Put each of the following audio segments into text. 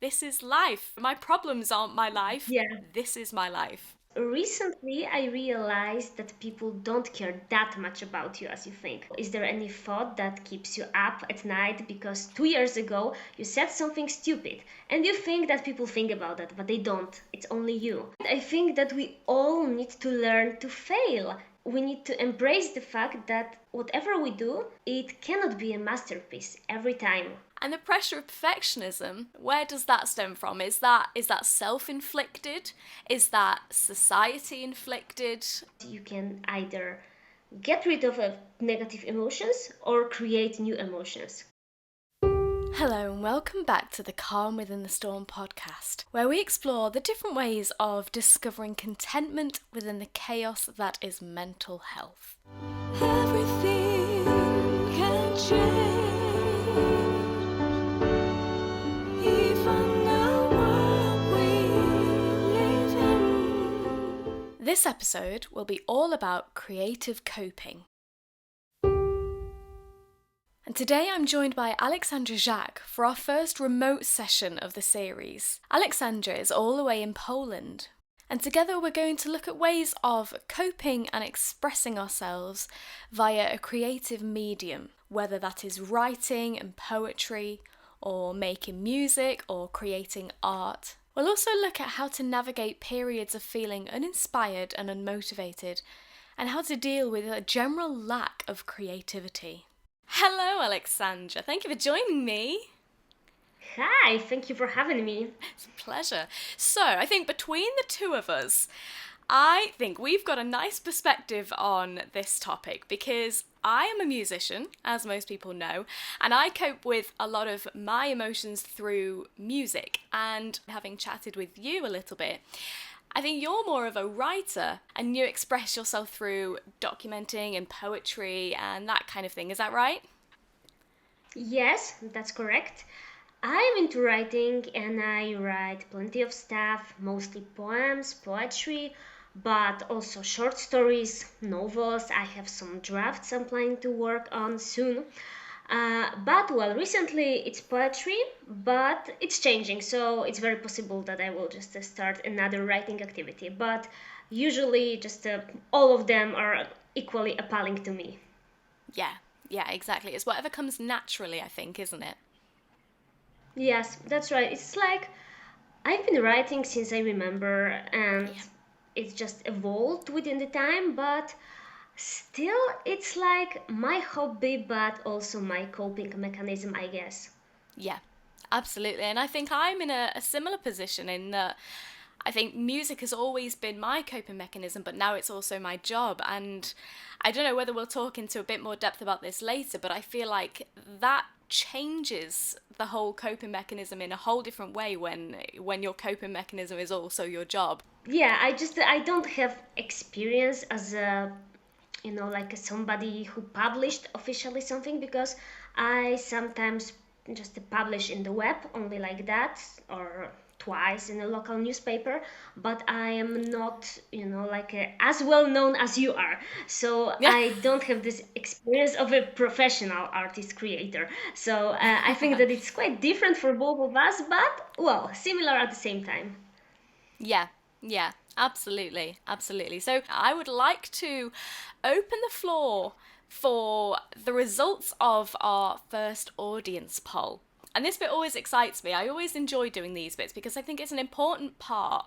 This is life. My problems aren't my life. Yeah. This is my life. Recently, I realized that people don't care that much about you as you think. Is there any thought that keeps you up at night because 2 years ago you said something stupid and you think that people think about that, but they don't? It's only you. I think that we all need to learn to fail. We need to embrace the fact that whatever we do, it cannot be a masterpiece every time. And the pressure of perfectionism, where does that stem from? Is that self-inflicted? Is that society inflicted? You can either get rid of negative emotions or create new emotions. Hello and welcome back to the Calm Within the Storm podcast, where we explore the different ways of discovering contentment within the chaos that is mental health. Everything can change, even the world we live in. This episode will be all about creative coping. And today I'm joined by Aleksandra Zak for our first remote session of the series. Aleksandra is all the way in Poland, and together we're going to look at ways of coping and expressing ourselves via a creative medium, whether that is writing and poetry, or making music, or creating art. We'll also look at how to navigate periods of feeling uninspired and unmotivated, and how to deal with a general lack of creativity. Hello, Aleksandra. Thank you for joining me. Hi, thank you for having me. It's a pleasure. So, I think between the two of us, I think we've got a nice perspective on this topic because I am a musician, as most people know, and I cope with a lot of my emotions through music. And having chatted with you a little bit, I think you're more of a writer and you express yourself through documenting and poetry and that kind of thing. Is that right? Yes, that's correct. I'm into writing and I write plenty of stuff, mostly poems, poetry, but also short stories, novels. I have some drafts I'm planning to work on soon. But well, recently it's poetry, but it's changing, so it's very possible that I will just start another writing activity. But usually, just all of them are equally appalling to me. Yeah, exactly. It's whatever comes naturally, I think, isn't it? Yes, that's right. It's like I've been writing since I remember, and Yeah. it's just evolved within the time, but still, it's like my hobby, but also my coping mechanism, I guess. Yeah, absolutely. And I think I'm in a similar position in that I think music has always been my coping mechanism, but now it's also my job. And I don't know whether we'll talk into a bit more depth about this later, but I feel like that changes the whole coping mechanism in a whole different way when your coping mechanism is also your job. Yeah, I don't have experience as a like somebody who published officially something because I sometimes just publish in the web only like that or twice in a local newspaper, but I am not like as well known as you are, so Yeah. I don't have this experience of a professional artist creator. So I think that it's quite different for both of us, but well, similar at the same time. Yeah, yeah, absolutely, absolutely. So I would like to open the floor for the results of our first audience poll. And this bit always excites me. I always enjoy doing these bits because I think it's an important part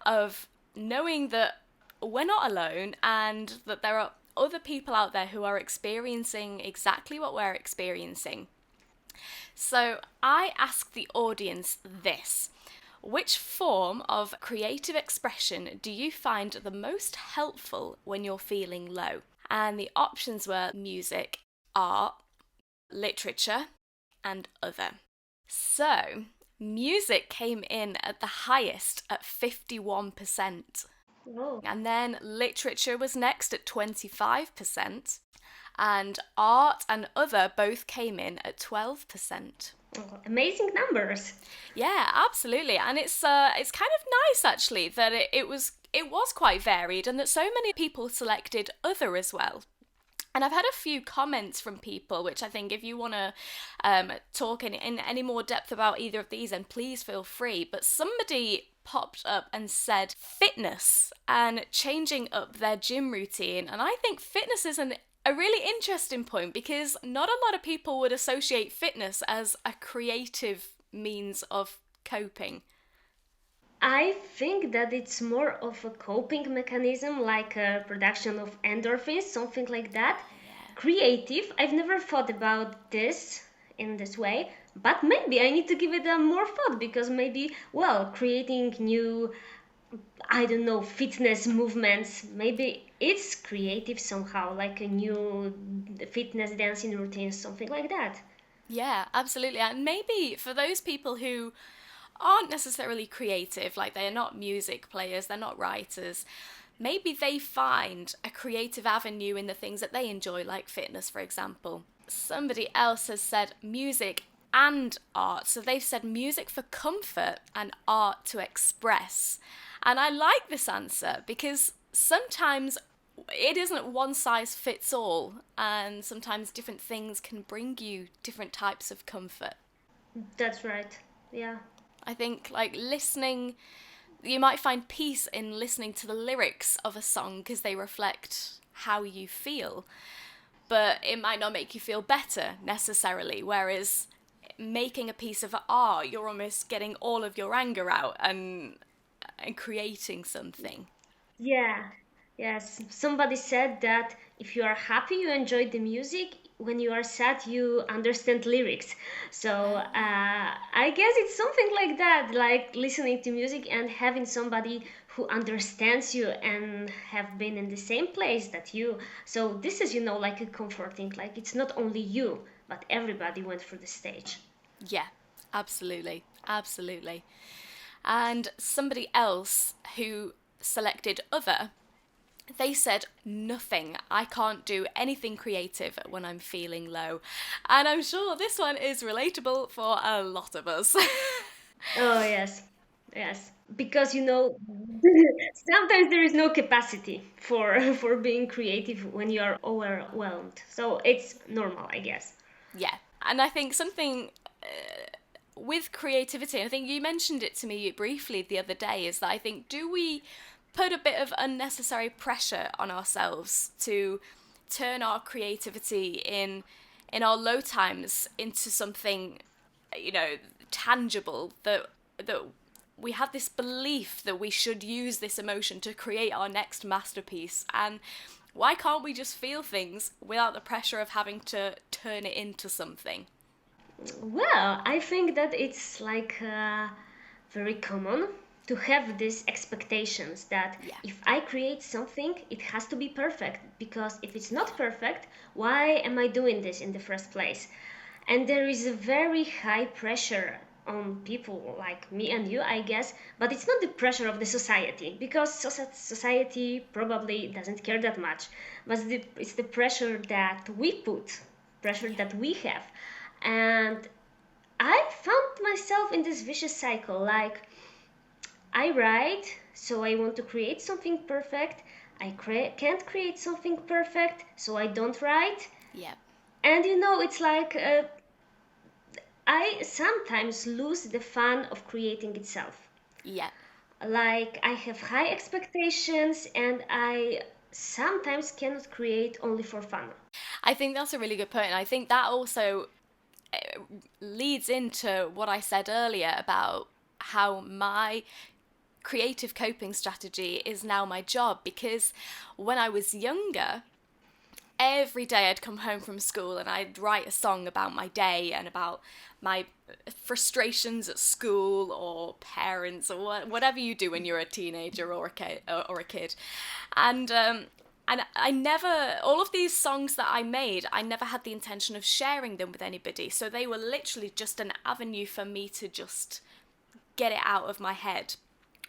of knowing that we're not alone and that there are other people out there who are experiencing exactly what we're experiencing. So I asked the audience this: which form of creative expression do you find the most helpful when you're feeling low? And the options were music, art, literature, and other. So, music came in at the highest at 51%. Oh, And then literature was next at 25%. And art and other both came in at 12%. amazing numbers. Yeah, absolutely, and it's kind of nice actually that it was quite varied, and that so many people selected other as well. And I've had a few comments from people, which I think if you want to talk in any more depth about either of these, then please feel free. But somebody popped up and said fitness and changing up their gym routine. And I think fitness is a really interesting point because not a lot of people would associate fitness as a creative means of coping. I think that it's more of a coping mechanism, like a production of endorphins, something like that. Yeah. Creative. I've never thought about this in this way, but maybe I need to give it a more thought because maybe, well, creating new, I don't know, fitness movements, maybe it's creative somehow, like a new fitness dancing routine, something like that. Yeah, absolutely. And maybe for those people who aren't necessarily creative, like they're not music players, they're not writers, maybe they find a creative avenue in the things that they enjoy, like fitness, for example. Somebody else has said music and art. So they've said music for comfort and art to express. And I like this answer because sometimes it isn't one size fits all, and sometimes different things can bring you different types of comfort. That's right. Yeah. I think, like, listening, you might find peace in listening to the lyrics of a song because they reflect how you feel, but it might not make you feel better necessarily. Whereas making a piece of art, you're almost getting all of your anger out and creating something. Yeah, yes. Somebody said that if you are happy, you enjoy the music. When you are sad, you understand lyrics. So I guess it's something like that, like listening to music and having somebody who understands you and have been in the same place that you. So this is, like a comforting, like it's not only you, but everybody went through the stage. Yeah, absolutely, absolutely. And somebody else who selected other, they said nothing. I can't do anything creative when I'm feeling low. And I'm sure this one is relatable for a lot of us. Oh, yes. Yes. Because sometimes there is no capacity for for being creative when you are overwhelmed. So it's normal, I guess. Yeah. And I think something with creativity, I think you mentioned it to me briefly the other day, is that I think, do we put a bit of unnecessary pressure on ourselves to turn our creativity in our low times into something, you know, tangible, that we have this belief that we should use this emotion to create our next masterpiece? And why can't we just feel things without the pressure of having to turn it into something? Well, I think that it's like very common to have these expectations that Yeah. if I create something, it has to be perfect. Because if it's not Yeah. perfect, why am I doing this in the first place? And there is a very high pressure on people like me and you, I guess, but it's not the pressure of the society because society probably doesn't care that much, but it's the pressure that we put, pressure Yeah. that we have. And I found myself in this vicious cycle, like I write, so I want to create something perfect. I can't create something perfect, so I don't write. Yeah. And it's like I sometimes lose the fun of creating itself. Yeah. Like I have high expectations and I sometimes cannot create only for fun. I think that's a really good point. I think that also leads into what I said earlier about how my creative coping strategy is now my job, because when I was younger, every day I'd come home from school and I'd write a song about my day and about my frustrations at school or parents or whatever you do when you're a teenager or a kid. And I never, all of these songs that I made, I never had the intention of sharing them with anybody. So they were literally just an avenue for me to just get it out of my head.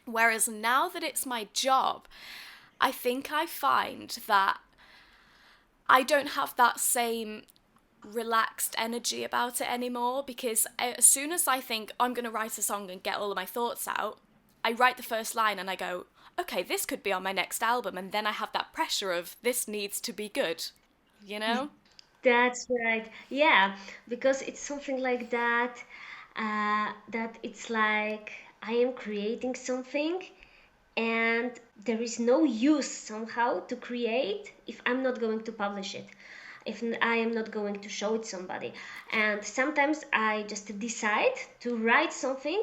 Whereas now that it's my job, I think I find that I don't have that same relaxed energy about it anymore, because as soon as I think I'm going to write a song and get all of my thoughts out, I write the first line and I go, okay, this could be on my next album, and then I have that pressure of this needs to be good. you know? That's right. Yeah, because it's something like that, that it's like I am creating something and there is no use somehow to create if I'm not going to publish it, if I am not going to show it somebody. And sometimes I just decide to write something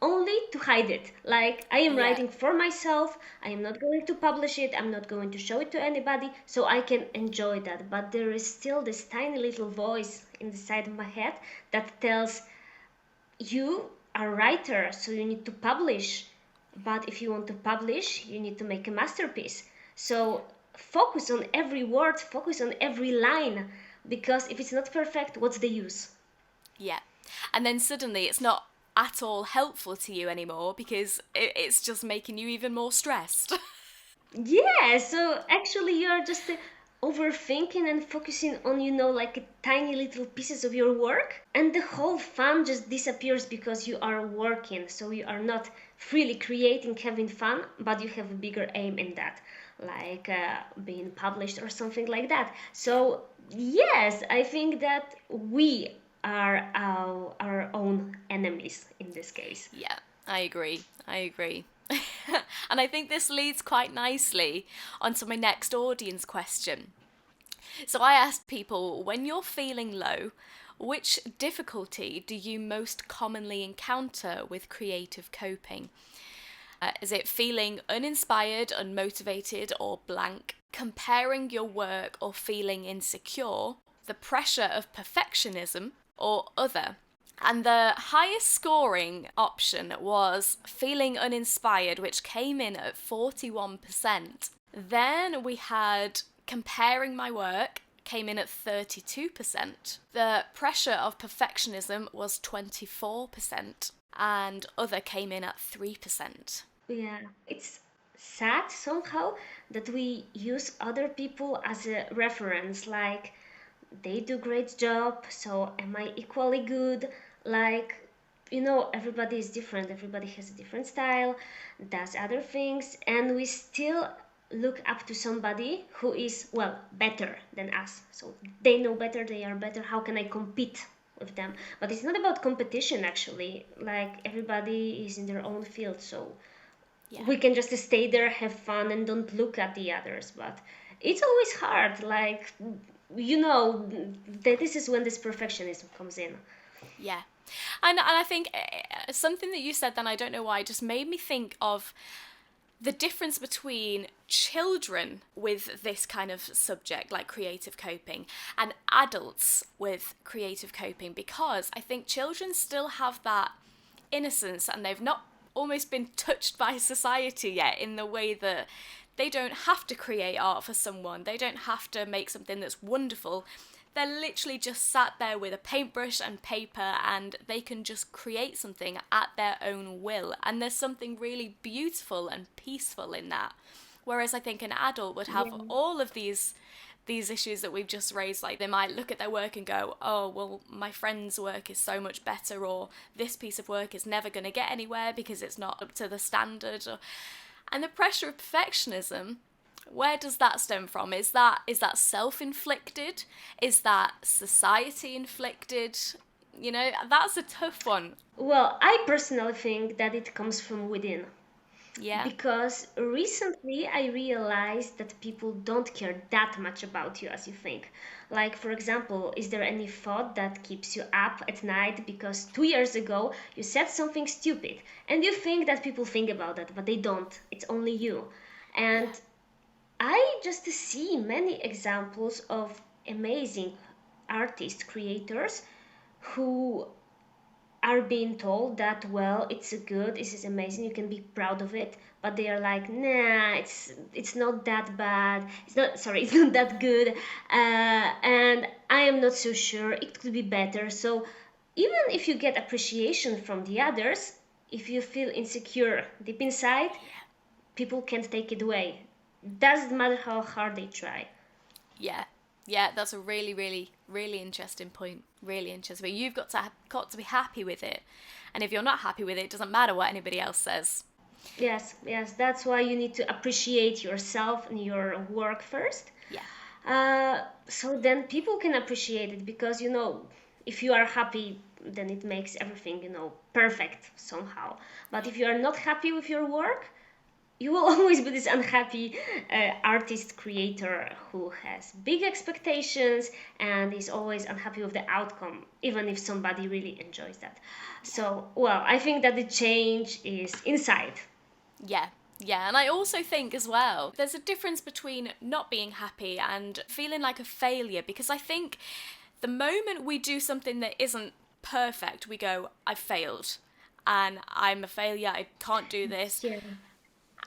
only to hide it. Like I am Yeah, writing for myself, I am not going to publish it, I'm not going to show it to anybody, so I can enjoy that. But there is still this tiny little voice in the side of my head that tells you are a writer, so you need to publish. But if you want to publish, you need to make a masterpiece. So focus on every word, focus on every line, because if it's not perfect, what's the use? yeah. And then suddenly it's not at all helpful to you anymore because it's just making you even more stressed. Yeah, so actually you're just overthinking and focusing on, like tiny little pieces of your work, and the whole fun just disappears because you are working. So you are not freely creating, having fun, but you have a bigger aim in that, like being published or something like that. Yeah, So, yes, I think that we are our own enemies in this case. yeah, I agree. I agree. And I think this leads quite nicely onto my next audience question. So I asked people, when you're feeling low, which difficulty do you most commonly encounter with creative coping? Is it feeling uninspired, unmotivated, or blank? Comparing your work or feeling insecure? The pressure of perfectionism, or other? And the highest scoring option was feeling uninspired, which came in at 41%. Then we had comparing my work, came in at 32%. The pressure of perfectionism was 24%, and other came in at 3%. Yeah, it's sad somehow that we use other people as a reference, like they do great job, so am I equally good? Like, everybody is different, everybody has a different style, does other things, and we still look up to somebody who is, well, better than us. So they know better, they are better. How can I compete with them? But it's not about competition actually. Like everybody is in their own field, so Yeah. we can just stay there, have fun, and don't look at the others. But it's always hard. Like, that this is when this perfectionism comes in. Yeah. And I think something that you said then, I don't know why, just made me think of the difference between children with this kind of subject, like creative coping, and adults with creative coping, because I think children still have that innocence and they've not almost been touched by society yet in the way that they don't have to create art for someone, they don't have to make something that's wonderful. They're literally just sat there with a paintbrush and paper and they can just create something at their own will. And there's something really beautiful and peaceful in that. Whereas I think an adult would have Yeah. all of these issues that we've just raised. Like they might look at their work and go, oh well, my friend's work is so much better, or this piece of work is never going to get anywhere because it's not up to the standard. And the pressure of perfectionism, where does that stem from? Is that self-inflicted? Is that society inflicted? That's a tough one. Well, I personally think that it comes from within. Yeah. Because recently I realized that people don't care that much about you as you think. Like, for example, is there any thought that keeps you up at night because 2 years ago you said something stupid and you think that people think about that, but they don't. It's only you. Yeah. And I just see many examples of amazing artists, creators who are being told that, well, it's good, this is amazing, you can be proud of it, but they are like, nah, it's not that bad, it's not, sorry, it's not that good, and I am not so sure, it could be better. So even if you get appreciation from the others, if you feel insecure deep inside, people can't take it away. Doesn't matter how hard they try. Yeah. Yeah, that's a really, really, really interesting point. Really interesting. But you've got to be happy with it, and if you're not happy with it, it doesn't matter what anybody else says. Yes, yes, that's why you need to appreciate yourself and your work first. Yeah. So then people can appreciate it because, if you are happy, then it makes everything, perfect somehow. But if you are not happy with your work, you will always be this unhappy artist creator who has big expectations and is always unhappy with the outcome, even if somebody really enjoys that. Yeah. So, well, I think that the change is inside. Yeah. Yeah, and I also think as well, there's a difference between not being happy and feeling like a failure because I think the moment we do something that isn't perfect, we go, I've failed and I'm a failure, I can't do this. Yeah.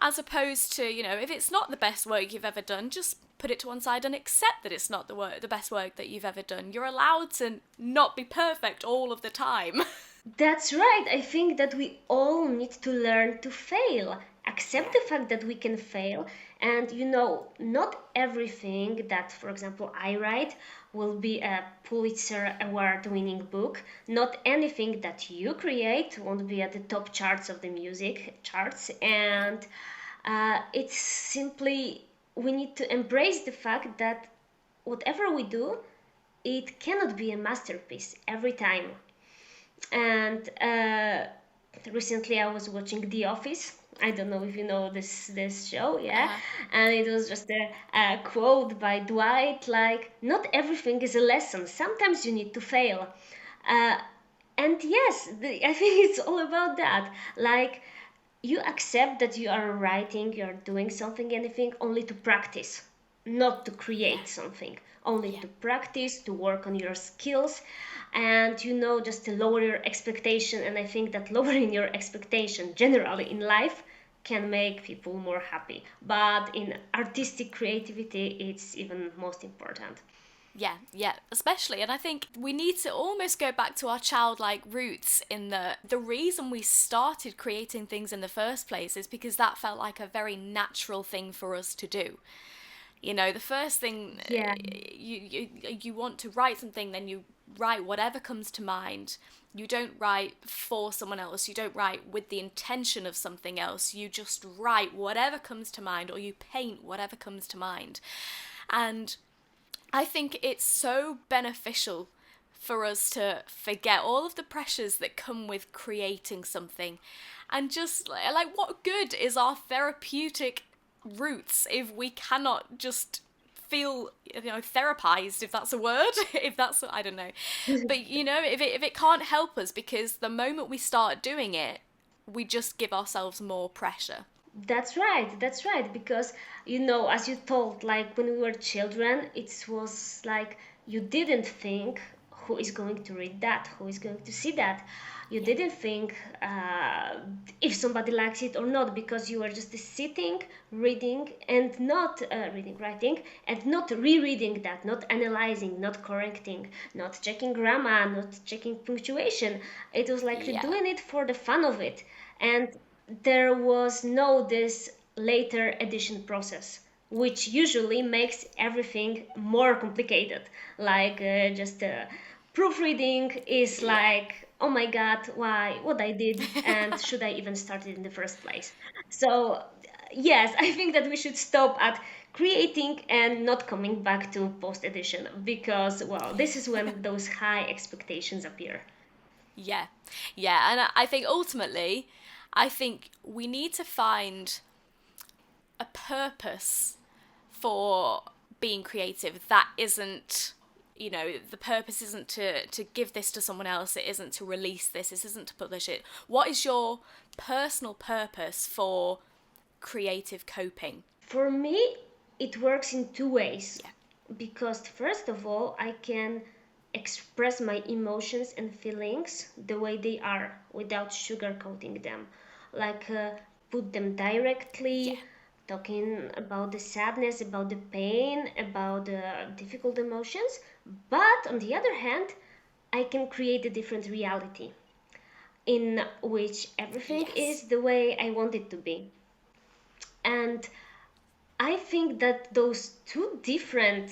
As opposed to, if it's not the best work you've ever done, just put it to one side and accept that it's not the best work that you've ever done. You're allowed to not be perfect all of the time. That's right. I think that we all need to learn to fail. Accept Yeah. the fact that we can fail. And not everything that, for example, I write will be a Pulitzer Award winning book. Not anything that you create won't be at the top charts of the music charts. Yeah. And it's simply, we need to embrace the fact that whatever we do, it cannot be a masterpiece every time. And recently I was watching The Office. I don't know if you know this show, yeah. Uh-huh. And it was just a quote by Dwight, like, "Not everything is a lesson. Sometimes you need to fail." Uh, and yes, I think it's all about that. Like, you accept that you are writing, you are doing something, anything, only to practice, not to Yeah. create something, only Yeah. to practice, to work on your skills, and just to lower your expectation. And I think that lowering your expectation generally in life can make people more happy. But in artistic creativity, it's even most important. Yeah, yeah, especially. And I think we need to almost go back to our childlike roots in the reason we started creating things in the first place is because that felt like a very natural thing for us to do. The first thing Yeah. you want to write something, then you write whatever comes to mind. You don't write for someone else. You don't write with the intention of something else. You just write whatever comes to mind, or you paint whatever comes to mind. And I think it's so beneficial for us to forget all of the pressures that come with creating something and just like what good is our therapeutic roots if we cannot just feel therapized, if that's a word, if that's, I don't know, but if it can't help us, because the moment we start doing it, we just give ourselves more pressure. That's right, that's right. Because, as you told, like when we were children, it was like you didn't think who is going to read that, who is going to see that. You Yeah. didn't think if somebody likes it or not, because you were just sitting, reading, and not reading, writing, and not rereading that, not analyzing, not correcting, not checking grammar, not checking punctuation. It was like Yeah. doing it for the fun of it. And there was no this later edition process, which usually makes everything more complicated. Like just proofreading is Yeah. like, oh my god, why, what I did, and should I even start it in the first place? So yes, I think that we should stop at creating and not coming back to post edition, because, well, this is when those high expectations appear. Yeah, yeah, and I think ultimately, I think we need to find a purpose for being creative that isn't, the purpose isn't to give this to someone else, it isn't to release this isn't to publish it. What is your personal purpose for creative coping? For me, it works in two ways. Yeah. Because, first of all, I can express my emotions and feelings the way they are without sugarcoating them. Like, put them Yeah. directly, talking about the sadness, about the pain, about the difficult emotions. But on the other hand, I can create a different reality in which everything Yes. is the way I want it to be. And I think that those two different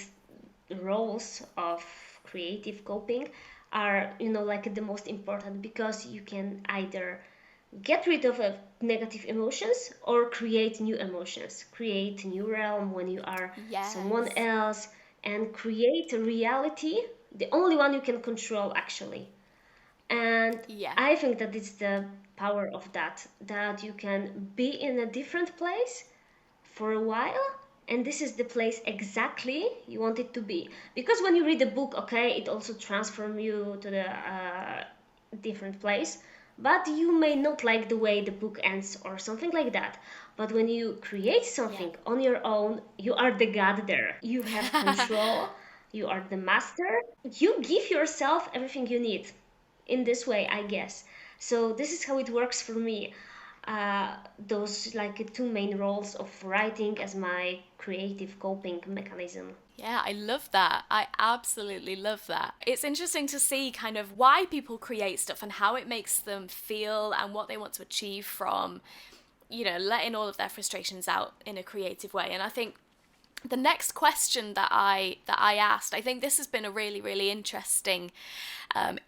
roles of creative coping are, like the most important, because you can either get rid of negative emotions or create new emotions, create new realm when you are someone Yes. else. and create a reality, the only one you can control actually. And Yeah. I think that it's the power of that you can be in a different place for a while, and this is the place exactly you want it to be. Because when you read a book, okay, it also transforms you to the different place, but you may not like the way the book ends or something like that. But when you create Yeah. something on your own, you are the god there, you have control, you are the master, you give yourself everything you need in this way, I guess. So this is how it works for me. Those like two main roles of writing as my creative coping mechanism. Yeah, I love that. I absolutely love that. It's interesting to see kind of why people create stuff and how it makes them feel and what they want to achieve from, letting all of their frustrations out in a creative way. And I think the next question that I asked, I think this has been a really really interesting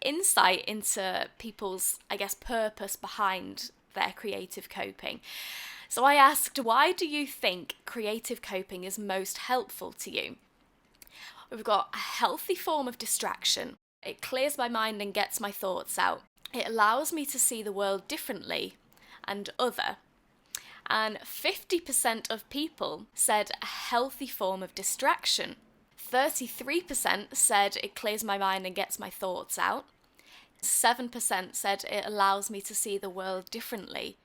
insight into people's, I guess, purpose behind their creative coping. So I asked, why do you think creative coping is most helpful to you? We've got a healthy form of distraction. It clears my mind and gets my thoughts out. It allows me to see the world differently and other. And 50% of people said a healthy form of distraction. 33% said it clears my mind and gets my thoughts out. 7% said it allows me to see the world differently.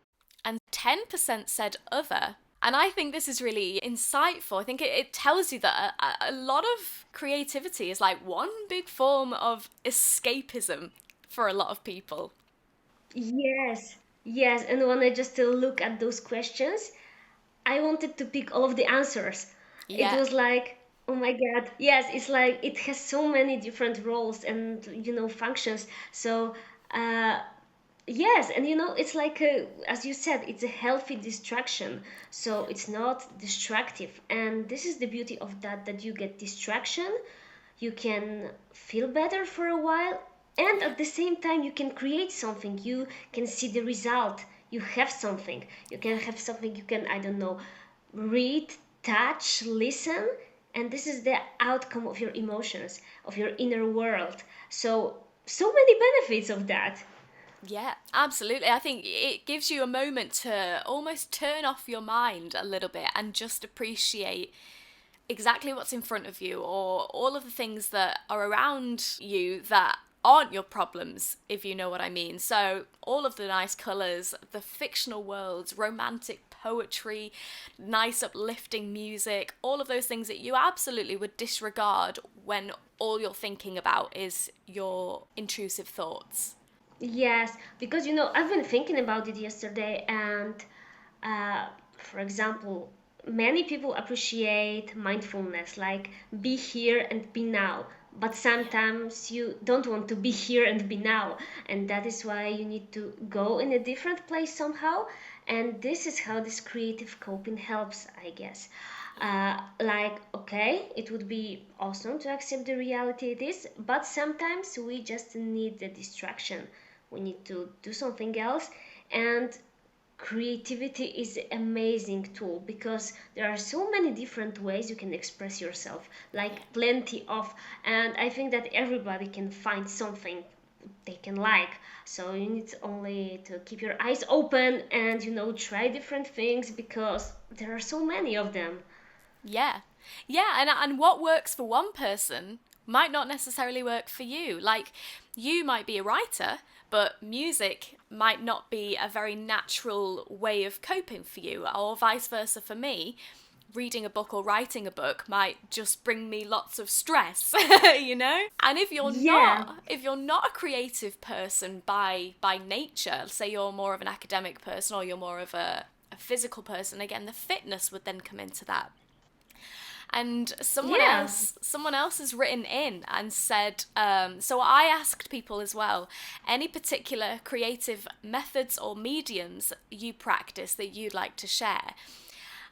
And 10% said other. And I think this is really insightful. I think it tells you that a lot of creativity is like one big form of escapism for a lot of people. Yes, yes. And when I just look at those questions, I wanted to pick all of the answers. It Yeah, was like, oh my God, yes, it's like it has so many different roles and functions. So uh, yes, and it's like as you said, it's a healthy distraction. So it's not destructive, and this is the beauty of that you get distraction, you can feel better for a while, and yeah, at the same time you can create something, you can see the result, you have something, you can yeah. have something, you can, I don't know, read, touch, listen, and this is the outcome of your emotions, of your inner world. So many benefits of that. Yeah, absolutely. I think it gives you a moment to almost turn off your mind a little bit and just appreciate exactly what's in front of you or all of the things that are around you that aren't your problems, if you know what I mean. So, all of the nice colours, the fictional worlds, romantic poetry, nice uplifting music, all of those things that you absolutely would disregard when all you're thinking about is your intrusive thoughts. Yes, because I've been thinking about it yesterday, and for example, many people appreciate mindfulness, like be here and be now. But Yeah. sometimes you don't want to be here and be now, and that is why you need to go in a different place somehow. And this is how this creative coping helps, I guess. Yeah. Like, okay, it would be awesome to accept the reality it is, but sometimes we just need the distraction. We need to do something else, and creativity is an amazing tool because there are so many different ways you can express yourself, Yeah. like plenty of, and I think that everybody can find something they can like. So you need only to keep your eyes open and try different things because there are so many of them. Yeah. Yeah, and what works for one person might not necessarily work for you. Like you might be a writer, but music might not be a very natural way of coping for you, or vice versa for me. Reading a book or writing a book might just bring me lots of stress, you know? And Yeah. if you're not a creative person by nature, say you're more of an academic person or you're more of a physical person, again the fitness would then come into that. And Yeah. someone else has written in and said, so I asked people as well, any particular creative methods or mediums you practice that you'd like to share?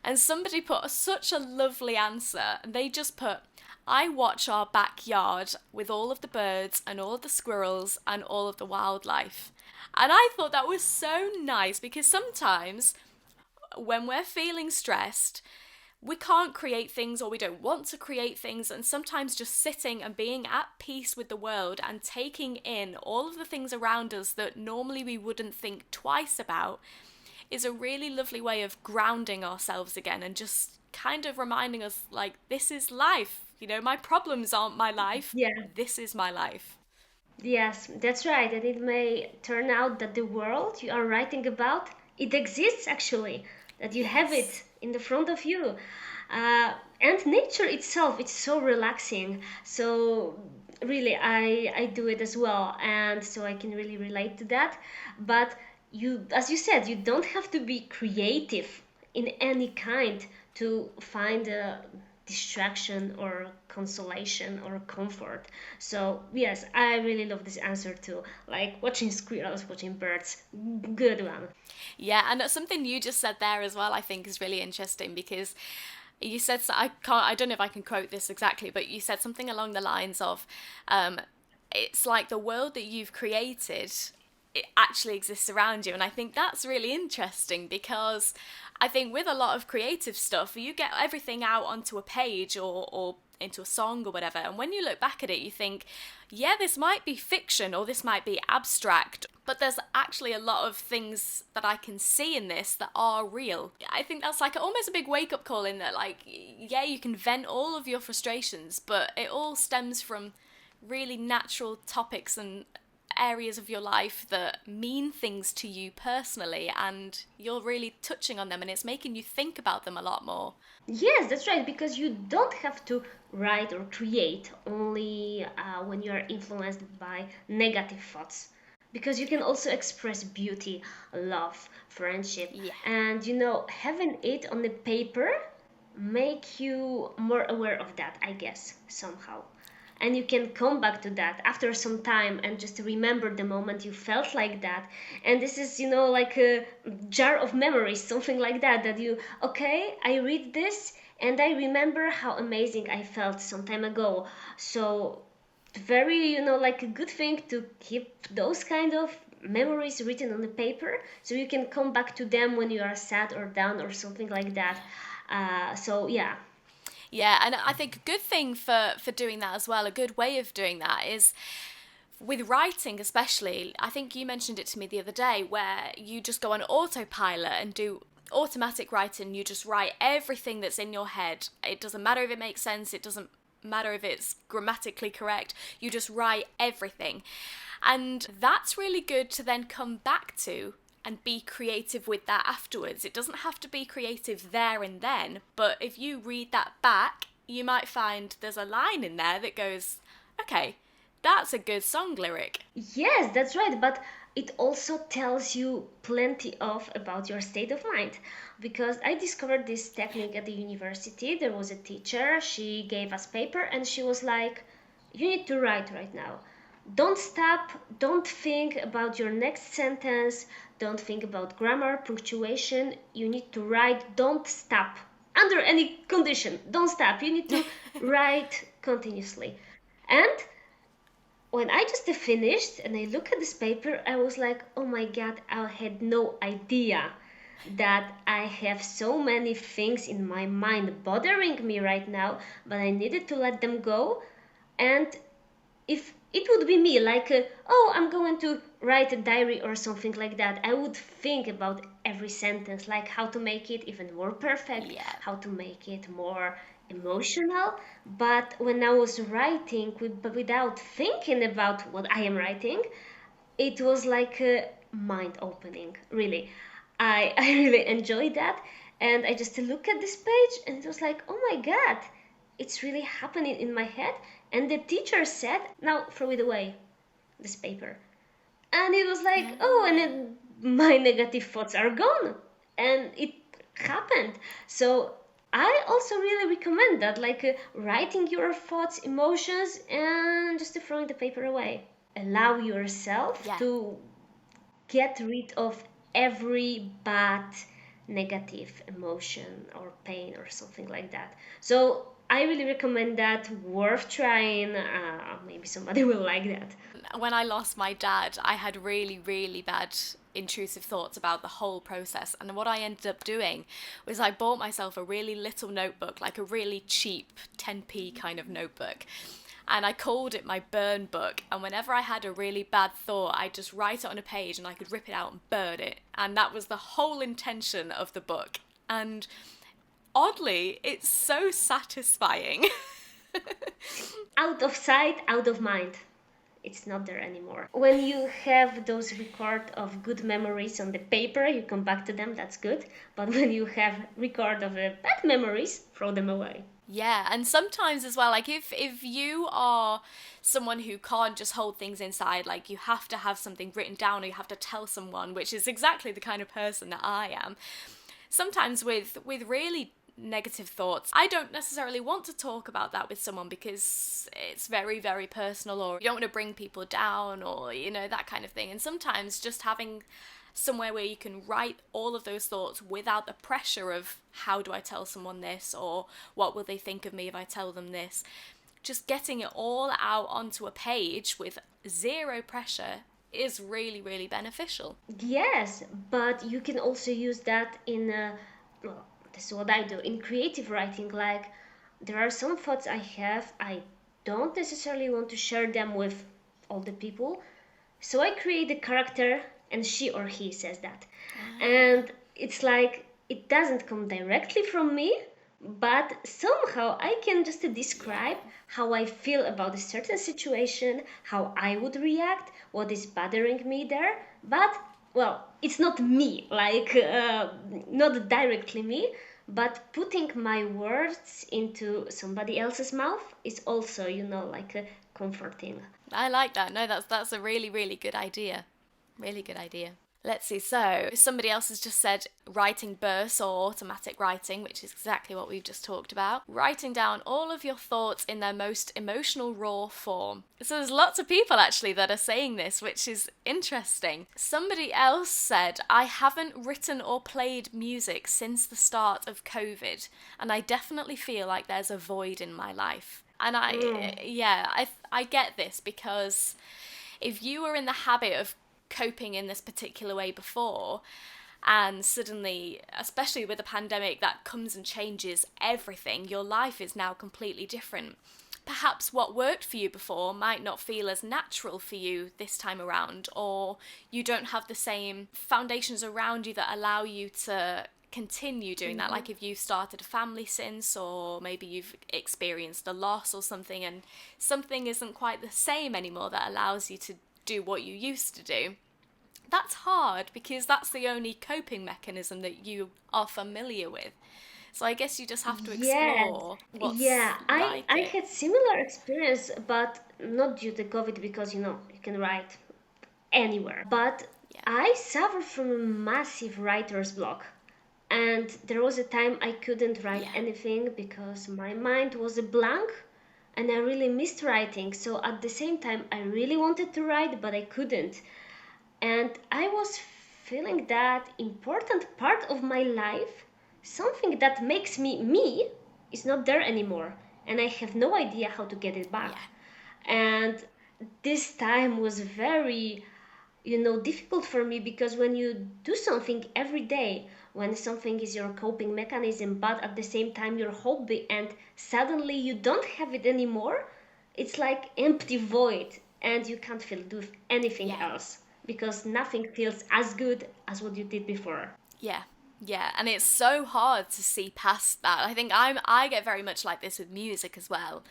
And somebody put such a lovely answer. They just put, I watch our backyard with all of the birds and all of the squirrels and all of the wildlife. And I thought that was so nice because sometimes when we're feeling stressed, we can't create things or we don't want to create things, and sometimes just sitting and being at peace with the world and taking in all of the things around us that normally we wouldn't think twice about is a really lovely way of grounding ourselves again and just kind of reminding us, like, this is life. You know, my problems aren't my life, Yeah. this is my life. Yes, that's right. And it may turn out that the world you are writing about, it exists actually, that you have Yes. it in the front of you. And nature itself, it's so relaxing. So really, I do it as well, and so I can really relate to that. But you, as you said, you don't have to be creative in any kind to find a distraction or consolation or comfort. So yes, I really love this answer too. Like watching squirrels, watching birds. Good one. Yeah, and that's something you just said there as well, I think is really interesting because you said, I can't, I don't know if I can quote this exactly, but you said something along the lines of, um, it's like the world that you've created, it actually exists around you. And I think that's really interesting because I think with a lot of creative stuff, you get everything out onto a page or into a song or whatever. And when you look back at it, you think, yeah, this might be fiction or this might be abstract, but there's actually a lot of things that I can see in this that are real. I think that's like almost a big wake up call in that, like, yeah, you can vent all of your frustrations, but it all stems from really natural topics and areas of your life that mean things to you personally, and you're really touching on them and it's making you think about them a lot more. Yes, that's right, because you don't have to write or create only when you are influenced by negative thoughts. Because you can also express beauty, love, friendship, Yeah. and having it on the paper make you more aware of that, I guess, somehow. And you can come back to that after some time and just remember the moment you felt like that. And this is, like a jar of memories, something like that, that you, okay, I read this and I remember how amazing I felt some time ago. So very, like a good thing to keep those kind of memories written on the paper so you can come back to them when you are sad or down or something like that. So yeah. Yeah, and I think a good thing for doing that as well, a good way of doing that is with writing especially. I think you mentioned it to me the other day where you just go on autopilot and do automatic writing. You just write everything that's in your head. It doesn't matter if it makes sense, it doesn't matter if it's grammatically correct. You just write everything. And that's really good to then come back to and be creative with that afterwards. It doesn't have to be creative there and then, but if you read that back, you might find there's a line in there that goes, okay, that's a good song lyric. Yes, that's right, but it also tells you plenty of about your state of mind, because I discovered this technique at the university. There was a teacher, she gave us paper and she was like, you need to write right now. Don't stop, don't think about your next sentence, don't think about grammar, punctuation. You need to write, don't stop. Under any condition, don't stop. You need to write continuously. And when I just finished and I look at this paper, I was like, oh my god, I had no idea that I have so many things in my mind bothering me right now, but I needed to let them go. And if it would be me, like, oh, I'm going to write a diary or something like that, I would think about every sentence, like how to make it even more perfect, Yeah. how to make it more emotional. But when I was writing without thinking about what I am writing, it was like a mind opening, really. I really enjoyed that. And I just look at this page and it was like, oh my god, it's really happening in my head. And the teacher said, now throw it away, this paper. And it was like, oh, and Ah. then my negative thoughts are gone. And it happened. So I also really recommend that, like writing your thoughts, emotions, and just throwing the paper away. Allow yourself Yeah. to get rid of every bad negative emotion or pain or something like that. So I really recommend that, worth trying. Maybe somebody will like that. When I lost my dad, I had really, really bad intrusive thoughts about the whole process. And what I ended up doing was I bought myself a really little notebook, like a really cheap 10p kind of notebook. And I called it my burn book. And whenever I had a really bad thought, I'd just write it on a page and I could rip it out and burn it. And that was the whole intention of the book. And oddly, it's so satisfying. Out of sight, out of mind. It's not there anymore. When you have those record of good memories on the paper, you come back to them, that's good. But when you have record of bad memories, throw them away. Yeah, and sometimes as well, like if you are someone who can't just hold things inside, like you have to have something written down or you have to tell someone, which is exactly the kind of person that I am. Sometimes with really negative thoughts, I don't necessarily want to talk about that with someone because it's very, very personal, or you don't want to bring people down, or that kind of thing. And sometimes just having somewhere where you can write all of those thoughts without the pressure of how do I tell someone this, or what will they think of me if I tell them this, just getting it all out onto a page with zero pressure is really, really beneficial. Yes, but you can also use that in well, this is what I do in creative writing. Like, there are some thoughts I have, I don't necessarily want to share them with all the people, so I create a character and she or he says that. And it's like, it doesn't come directly from me, but somehow I can just describe how I feel about a certain situation, how I would react, what is bothering me there. But, well, it's not me, like, not directly me, but putting my words into somebody else's mouth is also, like, comforting. I like that. No, that's a really, really good idea. Really good idea. Let's see. So somebody else has just said writing bursts or automatic writing, which is exactly what we've just talked about. Writing down all of your thoughts in their most emotional, raw form. So there's lots of people actually that are saying this, which is interesting. Somebody else said, I haven't written or played music since the start of COVID, and I definitely feel like there's a void in my life. And I get this, because if you were in the habit of coping in this particular way before, and suddenly, especially with the pandemic, that comes and changes everything, your life is now completely different. Perhaps what worked for you before might not feel as natural for you this time around, or you don't have the same foundations around you that allow you to continue doing that. Like if you've started a family since, or maybe you've experienced a loss or something, and something isn't quite the same anymore that allows you to do what you used to do. That's hard, because that's the only coping mechanism that you are familiar with. So I guess you just have to explore what's I had similar experience, but not due to COVID, because you can write anywhere. But Yeah. I suffered from a massive writer's block. And there was a time I couldn't write anything because my mind was a blank, and I really missed writing. So at the same time, I really wanted to write, but I couldn't. And I was feeling that important part of my life, something that makes me me, is not there anymore. And I have no idea how to get it back. And this time was very, difficult for me, because when you do something every day, when something is your coping mechanism, but at the same time your hobby, and suddenly you don't have it anymore, it's like empty void, and you can't do anything else, because nothing feels as good as what you did before. Yeah, and it's so hard to see past that. I think I get very much like this with music as well.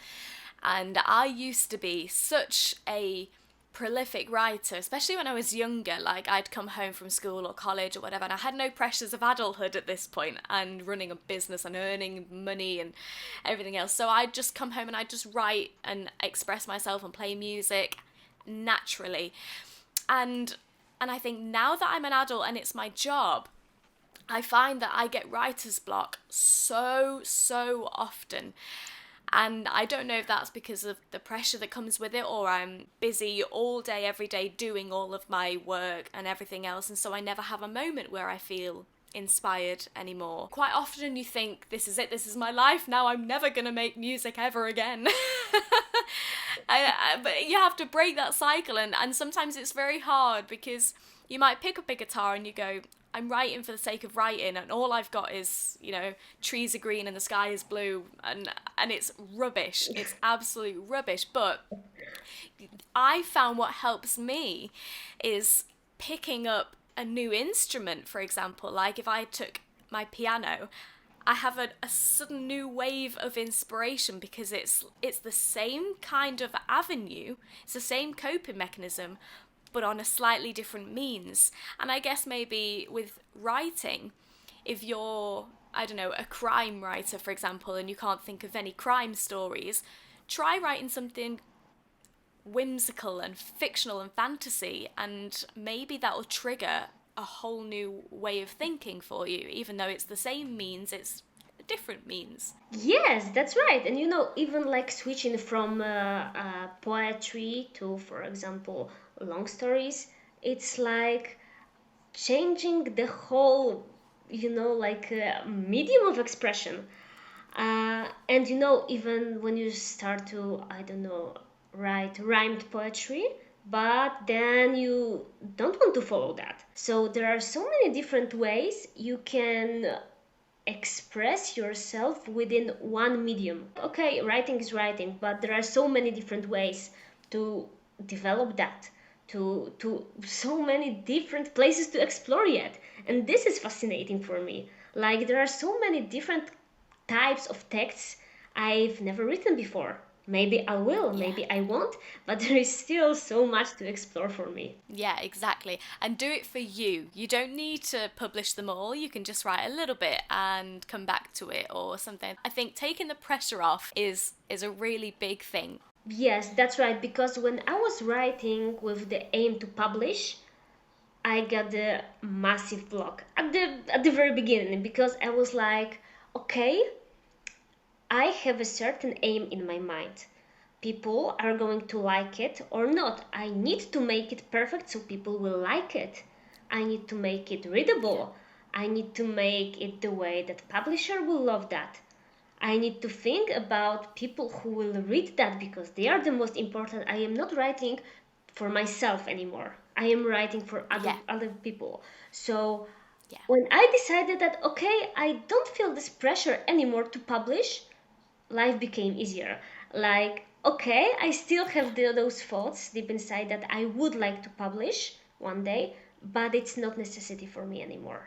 And I used to be such a prolific writer, especially when I was younger. Like, I'd come home from school or college or whatever, and I had no pressures of adulthood at this point, and running a business and earning money and everything else. So I'd just come home and I'd just write and express myself and play music naturally. And I think now that I'm an adult and it's my job, I find that I get writer's block so often. And I don't know if that's because of the pressure that comes with it, or I'm busy all day, every day, doing all of my work and everything else, and so I never have a moment where I feel inspired anymore. Quite often you think, this is it, this is my life, now I'm never going to make music ever again. But you have to break that cycle, and sometimes it's very hard, because you might pick up a guitar and you go, I'm writing for the sake of writing, and all I've got is, trees are green and the sky is blue, and it's rubbish. It's absolute rubbish. But I found what helps me is picking up a new instrument, for example. Like if I took my piano, I have a sudden new wave of inspiration because it's the same kind of avenue, it's the same coping mechanism, but on a slightly different means. And I guess maybe with writing, if you're, I don't know, a crime writer, for example, and you can't think of any crime stories, try writing something whimsical and fictional and fantasy, and maybe that'll trigger a whole new way of thinking for you. Even though it's the same means, it's a different means. Yes, that's right. And even like switching from poetry to, for example, long stories, it's like changing the whole, medium of expression. And even when you start to, I don't know, write rhymed poetry, but then you don't want to follow that. So there are so many different ways you can express yourself within one medium. Okay, writing is writing, but there are so many different ways to develop that, to so many different places to explore yet. And this is fascinating for me. Like there are so many different types of texts I've never written before. Maybe I will, Yeah. maybe I won't, but there is still so much to explore for me. Yeah, exactly. And do it for you. You don't need to publish them all. You can just write a little bit and come back to it or something. I think taking the pressure off is a really big thing. Yes, that's right, because when I was writing with the aim to publish, I got the massive block at the very beginning because I was like, okay, I have a certain aim in my mind. People are going to like it or not. I need to make it perfect so people will like it. I need to make it Yeah. readable. I need to make it the way that publisher will love that. I need to think about people who will read that because they are the most important. I am not writing for myself anymore. I am writing for other Yeah. other people. So Yeah. when I decided that okay, I don't feel this pressure anymore to publish, life became easier. Like, okay, I still have those thoughts deep inside that I would like to publish one day, but it's not necessity for me anymore.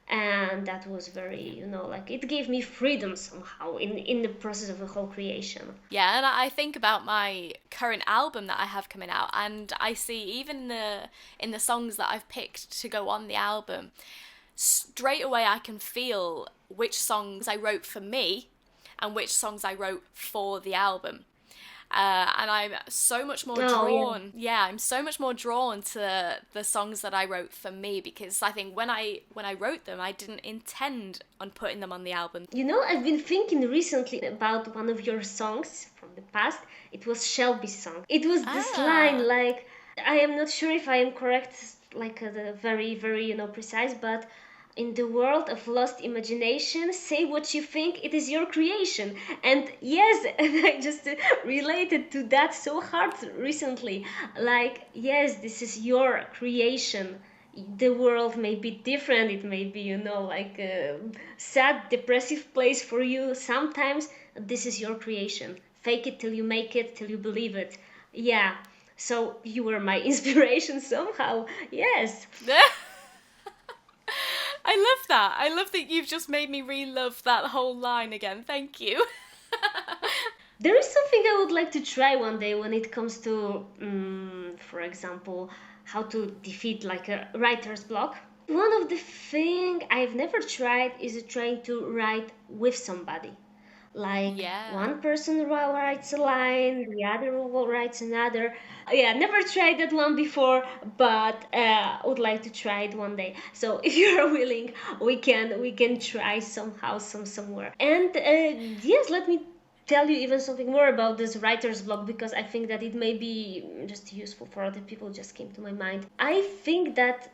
And that was very, like it gave me freedom somehow in the process of the whole creation. Yeah, and I think about my current album that I have coming out, and I see even in the songs that I've picked to go on the album, straight away I can feel which songs I wrote for me and which songs I wrote for the album. And I'm so much more Oh yeah. drawn. Yeah, I'm so much more drawn to the songs that I wrote for me because I think when I wrote them, I didn't intend on putting them on the album. I've been thinking recently about one of your songs from the past. It was Shelby's song. It was this line Ah, like, I am not sure if I am correct, like the very, very, precise, but in the world of lost imagination, say what you think, it is your creation. And yes, and I just related to that so hard recently. Like, yes, this is your creation. The world may be different, it may be, like a sad, depressive place for you. Sometimes this is your creation. Fake it till you make it, till you believe it. Yeah. So you were my inspiration somehow. Yes. I love that. I love that you've just made me re-love that whole line again. Thank you. There is something I would like to try one day when it comes to, for example, how to defeat like a writer's block. One of the thing I've never tried is trying to write with somebody. Like Yeah. one person writes a line, the other writes another. Yeah, never tried that one before, but would like to try it one day. So if you're willing, we can try somehow somewhere. And yes, let me tell you even something more about this writer's block because I think that it may be just useful for other people. Just came to my mind. I think that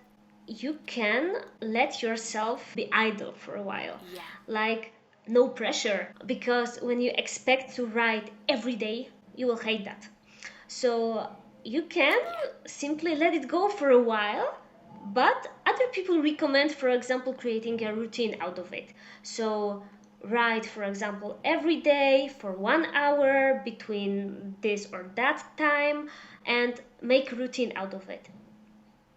you can let yourself be idle for a while, Yeah. like no pressure, because when you expect to write every day, you will hate that. So you can Yeah. simply let it go for a while, But other people recommend, for example, creating a routine out of it. So write, for example, every day for 1 hour between this or that time, and make a routine out of it.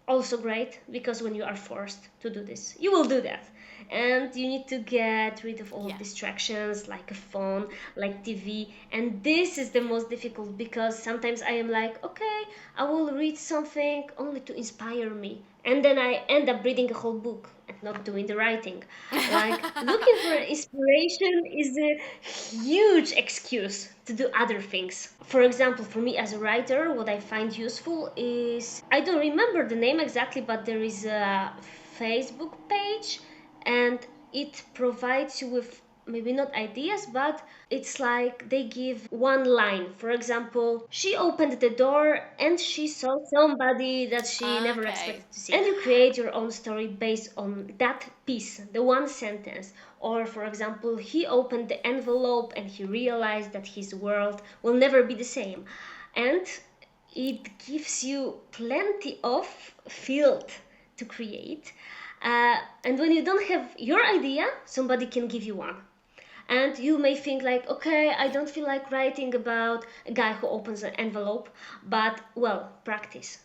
Also great, because when you are forced to do this, you will do that, and you need to get rid of all of Yeah. distractions like a phone, like TV. And this is the most difficult, because sometimes I am like, okay, I will read something only to inspire me, and then I end up reading a whole book and not doing the writing. Like, looking for inspiration is a huge excuse to do other things. For example, for me as a writer, what I find useful is, I don't remember the name exactly, but there is a Facebook page, and it provides you with, maybe not ideas, but it's like they give one line. For example, she opened the door and she saw somebody that she never Okay. expected to see. And you create your own story based on that piece, the one sentence. Or, for example, he opened the envelope and he realized that his world will never be the same. And it gives you plenty of field to create. And when you don't have your idea, somebody can give you one. And you may think like, okay, I don't feel like writing about a guy who opens an envelope, but well, practice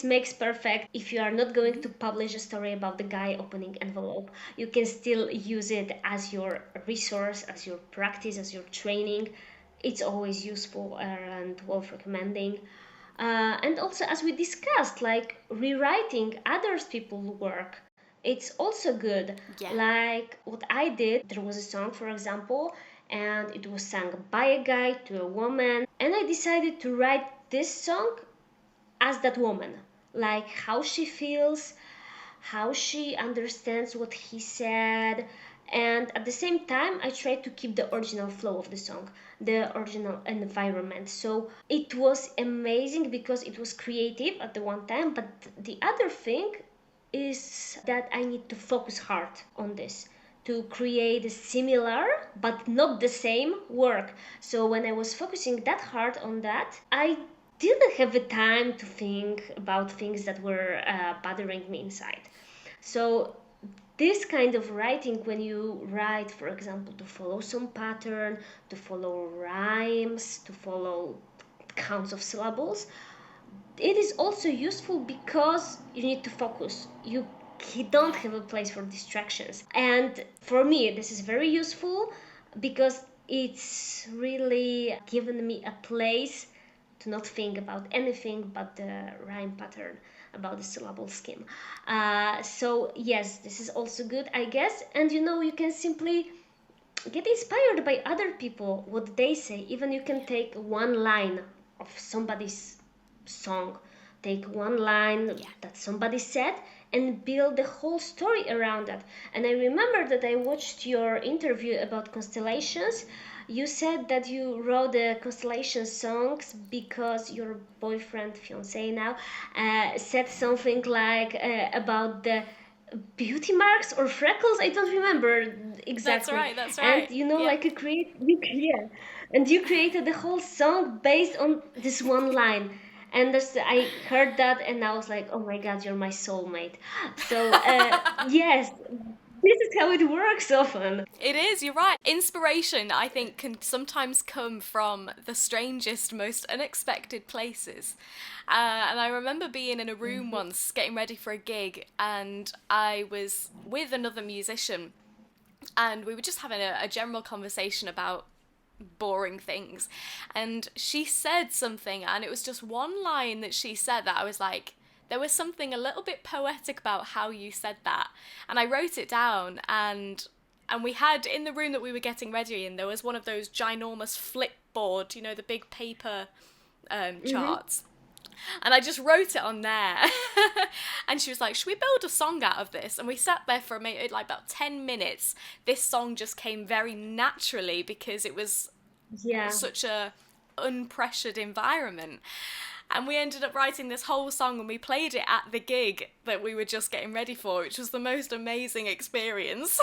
makes perfect. If you are not going to publish a story about the guy opening envelope, you can still use it as your resource, as your practice, as your training. It's always useful and worth recommending. And also, as we discussed, like rewriting others people's work, it's also good. Yeah. Like what I did, there was a song, for example, and it was sung by a guy to a woman, and I decided to write this song as that woman, like how she feels, how she understands what he said. And at the same time, I tried to keep the original flow of the song, the original environment. So it was amazing because it was creative at the one time. But the other thing is that I need to focus hard on this to create a similar but not the same work. So when I was focusing that hard on that, I didn't have the time to think about things that were bothering me inside. So this kind of writing, when you write, for example, to follow some pattern, to follow rhymes, to follow counts of syllables, it is also useful because you need to focus. You don't Yeah. have a place for distractions. And for me, this is very useful because it's really given me a place to not think about anything but the rhyme pattern, about the syllable scheme. So yes, this is also good, I guess. And you can simply get inspired by other people, what they say. Even you can take one line of somebody's song, take one line Yeah. that somebody said, and build the whole story around that. And I remember that I watched your interview about constellations. You said that you wrote the constellation songs because your boyfriend, fiance now, said something like about the beauty marks or freckles. I don't remember That's exactly. right. That's And right. Yeah. like yeah, and you created the whole song based on this one line. And I heard that, and I was like, oh my god, you're my soulmate. So yes, this is how it works often. It is, you're right. Inspiration, I think, can sometimes come from the strangest, most unexpected places. And I remember being in a room Mhm. once, getting ready for a gig, and I was with another musician, and we were just having a general conversation about boring things. And she said something, and it was just one line that she said that I was like, there was something a little bit poetic about how you said that. And I wrote it down, and we had in the room that we were getting ready in, there was one of those ginormous flip board, the big paper Mhm. charts. And I just wrote it on there. And she was like, should we build a song out of this? And we sat there for like about 10 minutes. This song just came very naturally because it was Yeah. such a unpressured environment. And we ended up writing this whole song and we played it at the gig that we were just getting ready for, which was the most amazing experience.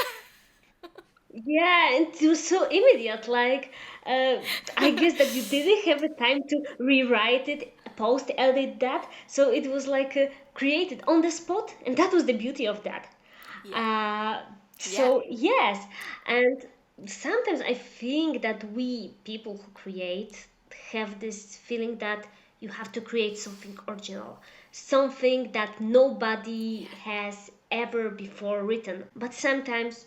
Yeah, and it was so immediate. Like, uh, I guess that you didn't have the time to rewrite it post edit that, so it was like created on the spot, and that was the beauty of that. Yeah. uh, Yeah. so yes, and sometimes I think that we people who create have this feeling that you have to create something original, something that nobody has ever before written. But sometimes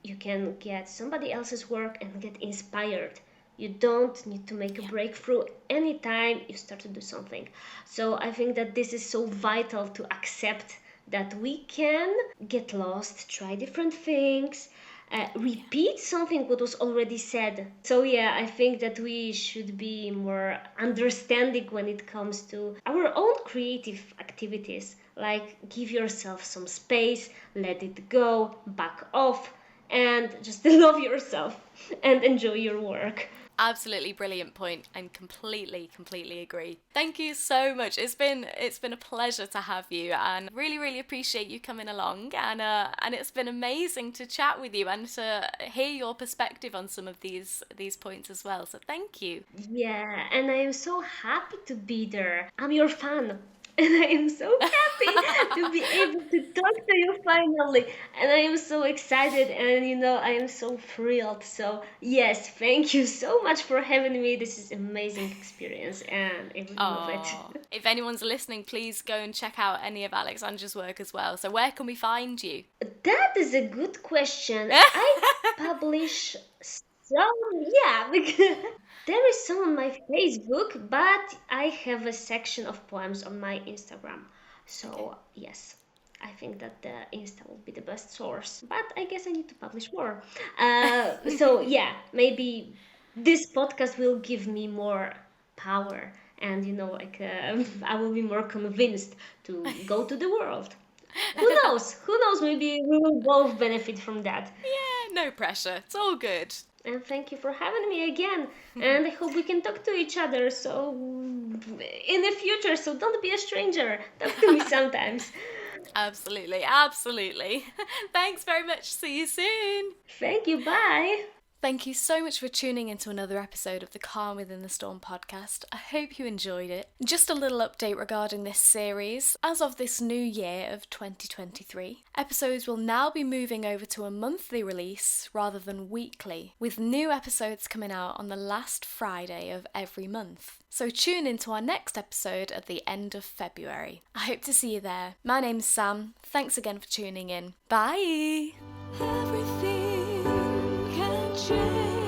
you can get somebody else's work and get inspired. You don't need to make a Yeah. breakthrough anytime you start to do something. So I think that this is so vital to accept that we can get lost, try different things, Yeah. repeat something what was already said. So yeah, I think that we should be more understanding when it comes to our own creative activities. Like give yourself some space, let it go, back off, and just love yourself and enjoy your work. Absolutely brilliant point, and completely agree. Thank you so much. It's been a pleasure to have you, and really appreciate you coming along, and it's been amazing to chat with you and to hear your perspective on some of these points as well. So thank you. Yeah, and I am so happy to be there. I'm your fan. And I am so happy to be able to talk to you finally. And I am so excited and I am so thrilled. So, yes, thank you so much for having me. This is amazing experience and I really love it. Oh, if anyone's listening, please go and check out any of Aleksandra's work as well. So where can we find you? That is a good question. I publish some, yeah, because there is some on my Facebook, but I have a section of poems on my Instagram. Okay. So, yes, I think that the Insta will be the best source. But I guess I need to publish more. So, yeah, maybe this podcast will give me more power and, I will be more convinced to go to the world. Who knows? Who knows? Maybe we will both benefit from that. Yeah, no pressure. It's all good. And thank you for having me again. And I hope we can talk to each other so in the future. So don't be a stranger. Talk to me sometimes. Absolutely. Thanks very much. See you soon. Thank you. Bye. Thank you so much for tuning into another episode of the Calm Within the Storm podcast. I hope you enjoyed it. Just a little update regarding this series. As of this new year of 2023, episodes will now be moving over to a monthly release rather than weekly, with new episodes coming out on the last Friday of every month. So tune into our next episode at the end of February. I hope to see you there. My name's Sam. Thanks again for tuning in. Bye! Everything can change.